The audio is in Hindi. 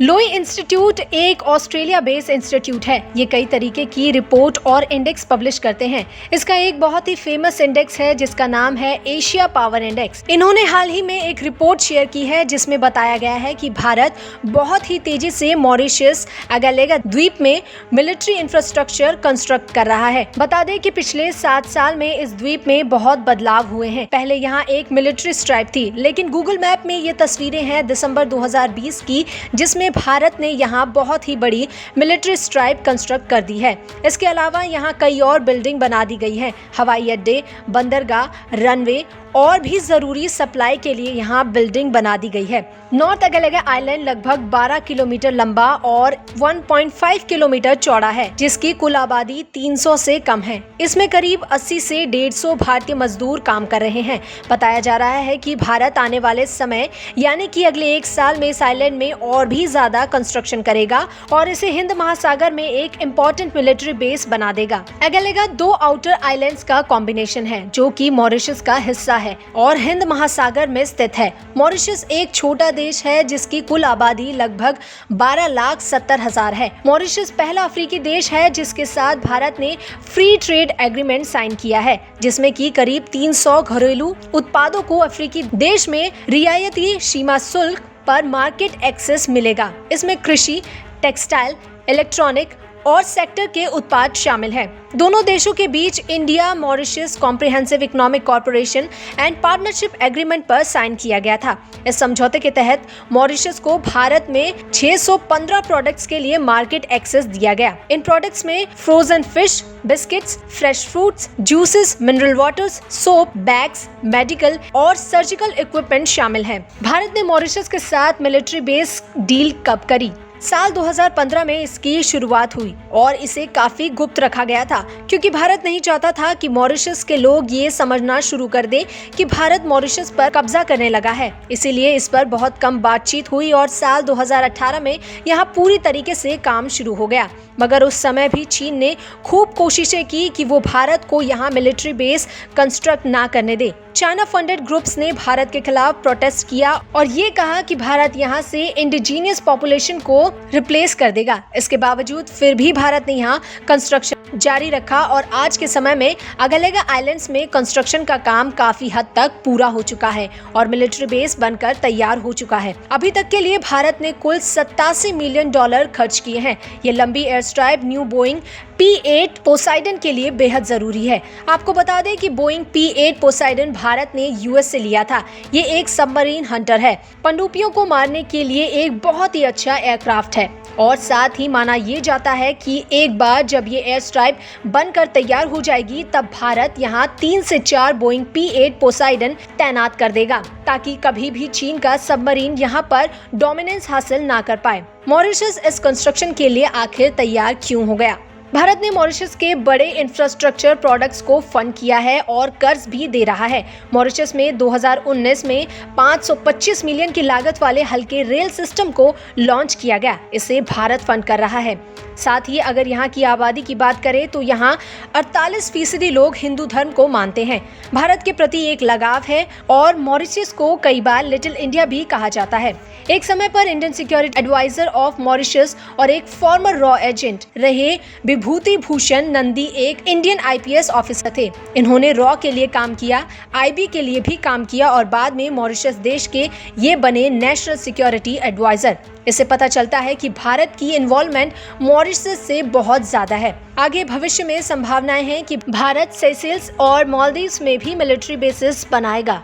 लोई इंस्टीट्यूट एक ऑस्ट्रेलिया बेस्ड इंस्टीट्यूट है। ये कई तरीके की रिपोर्ट और इंडेक्स पब्लिश करते हैं। इसका एक बहुत ही फेमस इंडेक्स है जिसका नाम है एशिया पावर इंडेक्स। इन्होंने हाल ही में एक रिपोर्ट शेयर की है जिसमें बताया गया है कि भारत बहुत ही तेजी से मॉरिशस अगालेगा द्वीप में मिलिट्री इंफ्रास्ट्रक्चर कंस्ट्रक्ट कर रहा है। बता दें कि पिछले 7 साल में इस द्वीप में बहुत बदलाव हुए हैं। पहले यहाँ एक मिलिट्री स्ट्राइप थी, लेकिन गूगल मैप में ये तस्वीरें हैं दिसंबर 2020 की, जिसमें भारत ने यहाँ बहुत ही बड़ी मिलिट्री स्ट्राइप कंस्ट्रक्ट कर दी है। इसके अलावा यहाँ कई और बिल्डिंग बना दी गई है। हवाई अड्डे, बंदरगाह, रनवे और भी जरूरी सप्लाई के लिए यहाँ बिल्डिंग बना दी गई है। नॉर्थ अगालेगा आइलैंड लगभग 12 किलोमीटर लंबा और 1.5 किलोमीटर चौड़ा है, जिसकी कुल आबादी 300 से कम है। इसमें करीब 80 से 150 भारतीय मजदूर काम कर रहे हैं। बताया जा रहा है कि भारत आने वाले समय यानी कि अगले 1 साल में इस आइलैंड में और भी ज्यादा कंस्ट्रक्शन करेगा और इसे हिंद महासागर में एक इम्पोर्टेंट मिलिट्री बेस बना देगा। अगालेगा 2 आउटर आइलैंड्स का कॉम्बिनेशन है जो कि मॉरिशस का हिस्सा है और हिंद महासागर में स्थित है। मॉरिशस एक छोटा देश है जिसकी कुल आबादी लगभग 12,70,000 है। मॉरिशस पहला अफ्रीकी देश है जिसके साथ भारत ने फ्री ट्रेड एग्रीमेंट साइन किया है, जिसमें कि करीब 300 घरेलू उत्पादों को अफ्रीकी देश में रियायती सीमा शुल्क पर मार्केट एक्सेस मिलेगा। इसमें कृषि, टेक्सटाइल, इलेक्ट्रॉनिक और सेक्टर के उत्पाद शामिल हैं। दोनों देशों के बीच India Mauritius comprehensive economic corporation and partnership agreement पर साइन किया गया था। इस समझौते के तहत मॉरिशस को भारत में 615 प्रोडक्ट्स के लिए मार्केट एक्सेस दिया गया। इन प्रोडक्ट्स में frozen fish, biscuits, fresh fruits, juices, mineral waters, soap, bags, medical और सर्जिकल इक्विपमेंट शामिल हैं। भारत ने मॉरिशस के साथ मिलिट्री बेस डील कब करी? साल 2015 में इसकी शुरुआत हुई और इसे काफी गुप्त रखा गया था क्योंकि भारत नहीं चाहता था कि मॉरिशस के लोग ये समझना शुरू कर दें कि भारत मॉरिशस पर कब्जा करने लगा है। इसीलिए इस पर बहुत कम बातचीत हुई और साल 2018 में यहाँ पूरी तरीके से काम शुरू हो गया। मगर उस समय भी चीन ने खूब कोशिशें की कि वो भारत को यहाँ मिलिट्री बेस कंस्ट्रक्ट ना करने दे। चाइना फंडेड ग्रुप्स ने भारत के खिलाफ प्रोटेस्ट किया और ये कहा कि भारत यहाँ से इंडिजीनियस पॉपुलेशन को रिप्लेस कर देगा। इसके बावजूद फिर भी भारत ने यहाँ कंस्ट्रक्शन जारी रखा और आज के समय में अगालेगा आइलैंड्स में कंस्ट्रक्शन का काम काफी हद तक पूरा हो चुका है और मिलिट्री बेस बनकर तैयार हो चुका है। अभी तक के लिए भारत ने कुल $87 मिलियन खर्च किए हैं। ये लंबी air stripe new Boeing P-8 Poseidon के लिए बेहद जरूरी है। आपको बता दें कि बोइंग P-8 पोसाइडन भारत ने यूएस से लिया था। ये एक सबमरीन हंटर है, पनडुब्बियों को मारने के लिए एक बहुत ही अच्छा एयरक्राफ्ट है और साथ ही माना ये जाता है कि एक बार जब ये एयर स्ट्राइप बनकर तैयार हो जाएगी तब भारत यहाँ 3 से 4 बोइंग P-8 पोसाइडन तैनात कर देगा ताकि कभी भी चीन का सबमरीन यहाँ पर डोमिनेंस हासिल ना कर पाए। मॉरिशस इस कंस्ट्रक्शन के लिए आखिर तैयार क्यों हो गया? भारत ने मॉरिशस के बड़े इंफ्रास्ट्रक्चर प्रोडक्ट्स को फंड किया है और कर्ज भी दे रहा है। मॉरिशस में 2019 में 525 मिलियन की लागत वाले हल्के रेल सिस्टम को लॉन्च किया गया। इसे भारत फंड कर रहा है। साथ ही अगर यहाँ की आबादी की बात करें तो यहाँ 48% लोग हिंदू धर्म को मानते हैं। भारत के प्रति एक लगाव है और मॉरिशस को कई बार लिटिल इंडिया भी कहा जाता है। एक समय पर Indian security adviser of Mauritius और एक फॉर्मर रॉ एजेंट रहे विभूति भूषण नंदी एक इंडियन आईपीएस ऑफिसर थे। इन्होंने रॉ के लिए काम किया, आईबी के लिए भी काम किया और बाद में मॉरिशस देश के ये बने नेशनल सिक्योरिटी एडवाइजर। इससे पता चलता है कि भारत की इन्वॉल्वमेंट मॉरिशस से बहुत ज्यादा है। आगे भविष्य में संभावनाएं हैं कि भारत सेशेल्स और मालदीव्स में भी मिलिट्री बेसेस बनाएगा।